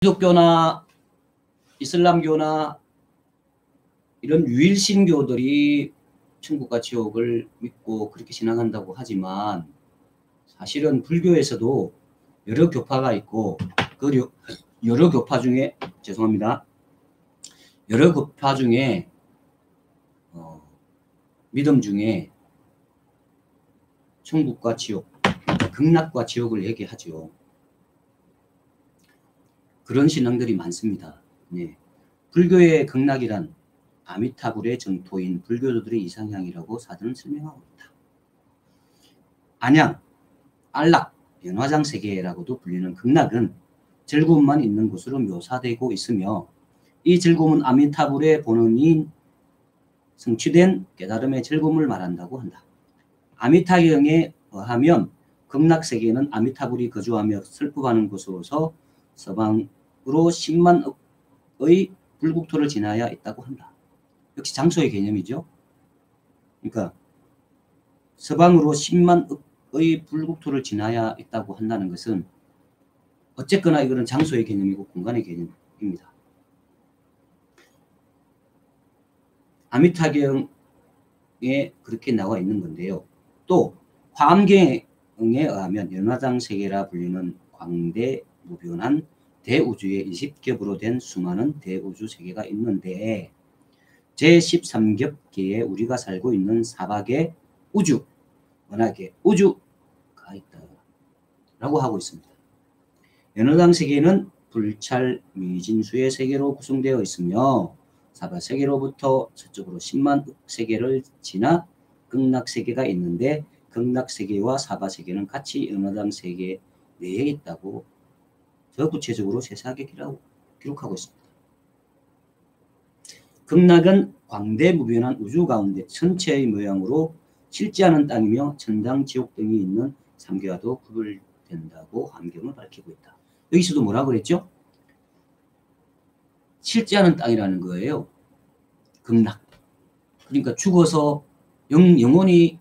기독교나 이슬람교나 이런 유일신교들이 천국과 지옥을 믿고 그렇게 신앙한다고 하지만 사실은 불교에서도 여러 교파가 있고 그 여러 교파 중에 여러 교파 중에 믿음 중에 천국과 지옥, 극락과 지옥을 얘기하죠. 그런 신앙들이 많습니다. 네. 불교의 극락이란 아미타불의 정토인 불교도들의 이상향이라고 사전은 설명하고 있다. 안양, 안락, 연화장 세계라고도 불리는 극락은 즐거움만 있는 곳으로 묘사되고 있으며 이 즐거움은 아미타불의 본원인 성취된 깨달음의 즐거움을 말한다고 한다. 아미타경에 의하면 극락세계는 아미타불이 거주하며 슬픔하는 곳으로서 서방으로 10만억의 불국토를 지나야 있다고 한다. 역시 장소의 개념이죠. 그러니까 서방으로 10만억의 불국토를 지나야 있다고 한다는 것은 어쨌거나 이거는 장소의 개념이고 공간의 개념입니다. 아미타경에 그렇게 나와 있는 건데요. 또 화엄경에 의하면 연화장 세계라 불리는 광대무변한 대우주의 20겹으로 된 수많은 대우주 세계가 있는데 제13겹계에 우리가 살고 있는 사박의 우주, 은하계 우주가 있다 라고 하고 있습니다. 연화장 세계는 불찰 미진수의 세계로 구성되어 있으며 사바 세계로부터 서쪽으로 10만 세계를 지나 극락 세계가 있는데 극락 세계와 사바 세계는 같이 연화장 세계 내에 있다고 더 구체적으로 세세하게 기록하고 있습니다. 극락은 광대무변한 우주 가운데 천체의 모양으로 실제하는 땅이며 천당, 지옥 등이 있는 삼계와도 구별된다고 함경을 밝히고 있다. 여기서도 뭐라고 그랬죠? 실제하는 땅이라는 거예요. 극락. 그러니까 죽어서 영원히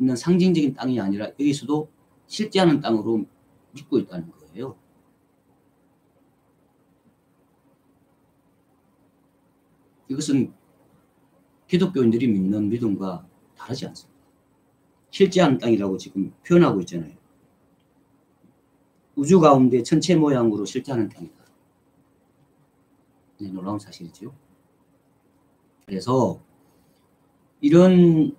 있는 상징적인 땅이 아니라 여기서도 실제하는 땅으로 믿고 있다는 거예요. 이것은 기독교인들이 믿는 믿음과 다르지 않습니다. 실제하는 땅이라고 지금 표현하고 있잖아요. 우주 가운데 천체 모양으로 실제하는 땅이다. 네, 놀라운 사실이죠. 그래서 이런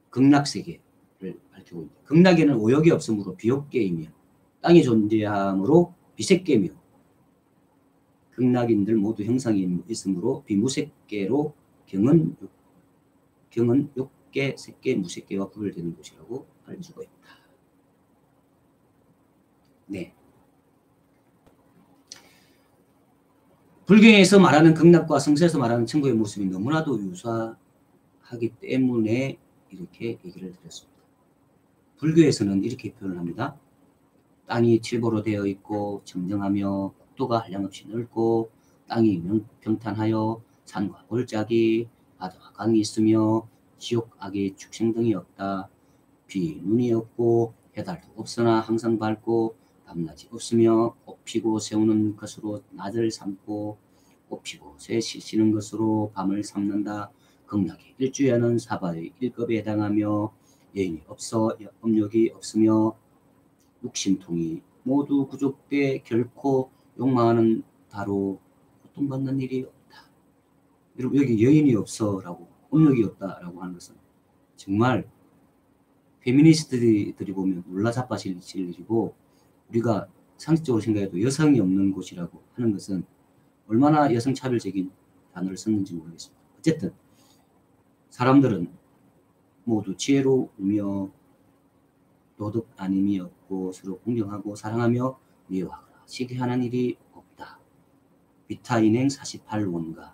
극락세계를 밝히고 있다. 극락에는 오역이 없으므로 비옥계이며 땅이 존재하므로 비색계며 극락인들 모두 형상이 있으므로 비무색계로 경은 욕계, 색계, 무색계와 구별되는 곳이라고 할 수가 있다. 네. 불경에서 말하는 극락과 성서에서 말하는 천국의 모습이 너무나도 유사하기 때문에 이렇게 얘기를 드렸습니다. 불교에서는 이렇게 표현을 합니다. 땅이 칠보로 되어 있고 청정하며 국토가 한량없이 넓고 땅이 평탄하여 산과 골짜기, 바다와 강이 있으며 지옥, 악의 축생 등이 없다. 비, 눈이 없고 해달도 없으나 항상 밝고 밤낮이 없으며 꽃 피고 세우는 것으로 낮을 삼고 꽃 피고 새 쉬는 것으로 밤을 삼는다. 극락의 일주야는 사바의 1급에 해당하며 여인이 없어 업력이 없으며 육신통이 모두 구족돼 결코 욕망하는 다로 고통받는 일이 없다. 여러분 여기 여인이 없어라고 업력이 없다라고 하는 것은 정말 페미니스트들이 보면 놀라 자빠질 일이고 우리가 상식적으로 생각해도 여성이 없는 곳이라고 하는 것은 얼마나 여성차별적인 단어를 썼는지 모르겠습니다. 어쨌든 사람들은 모두 지혜로우며 도덕 아님이 없고 서로 공경하고 사랑하며 미워하거나 시기하는 일이 없다. 비타인행 48원가에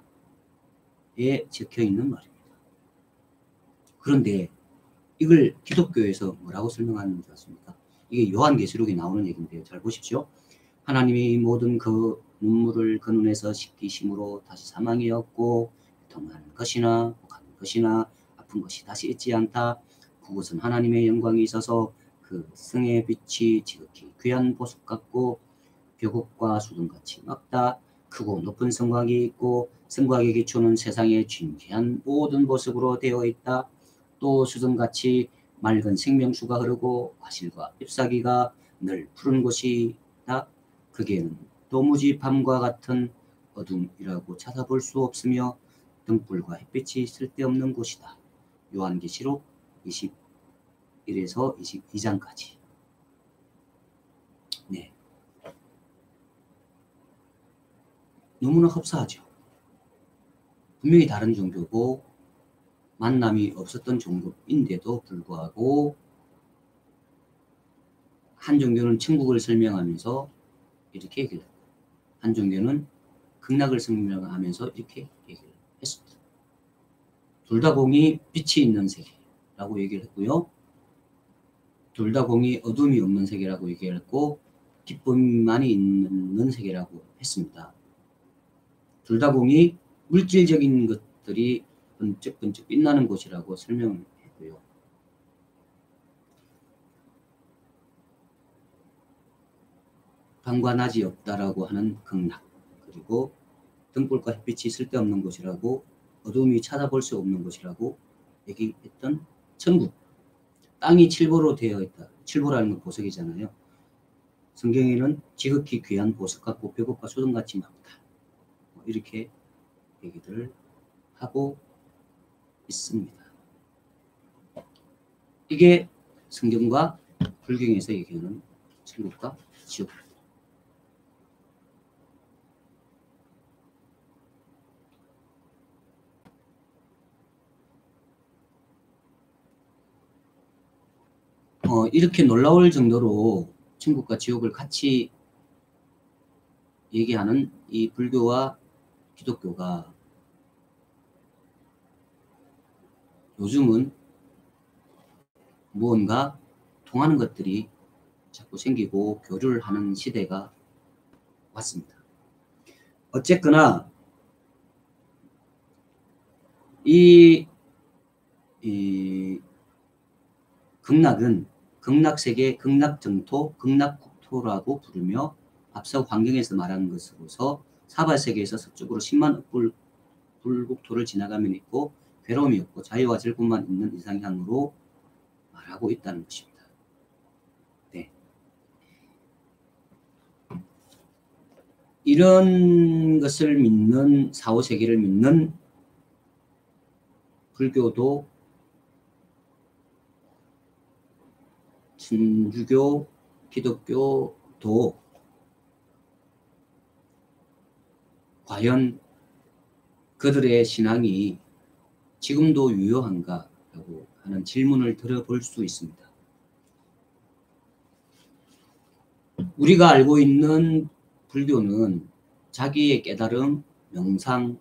적혀있는 말입니다. 그런데 이걸 기독교에서 뭐라고 설명하는 줄 아십니까? 이게 요한계시록에 나오는 얘기인데요. 잘 보십시오. 하나님이 모든 그 눈물을 그 눈에서 씻기심으로 다시 사망이 없고 통하는 것이나 혹하는 것이나 아픈 것이 다시 있지 않다. 그곳은 하나님의 영광이 있어서 그 성의 빛이 지극히 귀한 보석 같고 벽옥과 수등같이 막다 크고 높은 성곽이 있고 성곽의 기초는 세상의 진귀한 모든 보석으로 되어 있다. 또 수등같이 맑은 생명수가 흐르고 화실과 잎사귀가 늘 푸른 곳이다. 거기에는 도무지 밤과 같은 어둠이라고 찾아볼 수 없으며 등불과 햇빛이 쓸데없는 곳이다. 요한계시록 21에서 22장까지. 네. 너무나 흡사하죠. 분명히 다른 종교고 만남이 없었던 종교인데도 불구하고 한 종교는 천국을 설명하면서 이렇게 얘기를 했고 한 종교는 극락을 설명하면서 이렇게 얘기를 했습니다. 둘 다 공이 빛이 있는 세계라고 얘기를 했고요. 둘 다 공이 어둠이 없는 세계라고 얘기를 했고 기쁨만이 있는 세계라고 했습니다. 둘 다 공이 물질적인 것들이 번쩍번쩍 빛나는 곳이라고 설명을 했고요. 밤과 낮이 없다라고 하는 극락, 그리고 등불과 햇빛이 쓸데없는 곳이라고 어둠이 찾아볼 수 없는 곳이라고 얘기했던 천국. 땅이 칠보로 되어 있다. 칠보라는 건 보석이잖아요. 성경에는 지극히 귀한 보석 같고 벽옥과 수등같이 많다. 이렇게 얘기들을 하고 있습니다. 이게 성경과 불경에서 얘기하는 천국과 지옥. 이렇게 놀라울 정도로 천국과 지옥을 같이 얘기하는 이 불교와 기독교가 요즘은 무언가 통하는 것들이 자꾸 생기고 교류를 하는 시대가 왔습니다. 어쨌거나 이 극락은 극락세계, 극락정토, 극락국토라고 부르며 앞서 환경에서 말하는 것으로서 사바세계에서 서쪽으로 10만 불국토를 지나가면 있고 괴로움이 없고 자유와 즐거움만 있는 이상향으로 말하고 있다는 것입니다. 네. 이런 것을 믿는 사후세계를 믿는 불교도 천주교, 기독교도 과연 그들의 신앙이 지금도 유효한가라고 하는 질문을 들어볼 수 있습니다. 우리가 알고 있는 불교는 자기의 깨달음, 명상,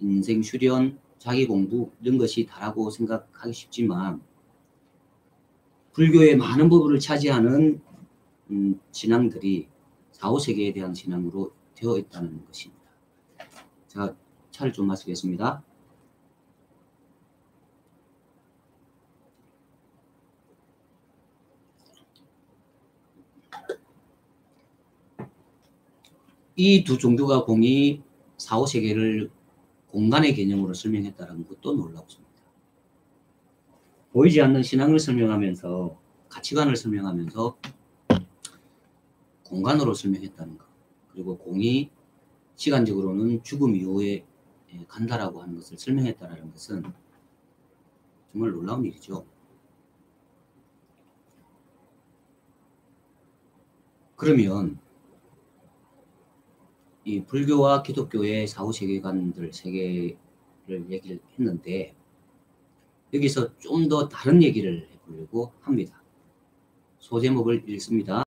인생 수련, 자기 공부 이런 것이 다라고 생각하기 쉽지만 불교의 많은 부분을 차지하는 신앙들이 사후세계에 대한 신앙으로 되어 있다는 것입니다. 제가 차를 좀 마시겠습니다. 이 두 종교가 공이 사후세계를 공간의 개념으로 설명했다는 것도 놀랍습니다. 보이지 않는 신앙을 설명하면서 가치관을 설명하면서 공간으로 설명했다는 것, 그리고 공이 시간적으로는 죽음 이후에 간다라고 하는 것을 설명했다는 것은 정말 놀라운 일이죠. 그러면 이 불교와 기독교의 사후세계관들 세계를 얘기를 했는데 여기서 좀 더 다른 얘기를 해보려고 합니다. 소제목을 읽습니다.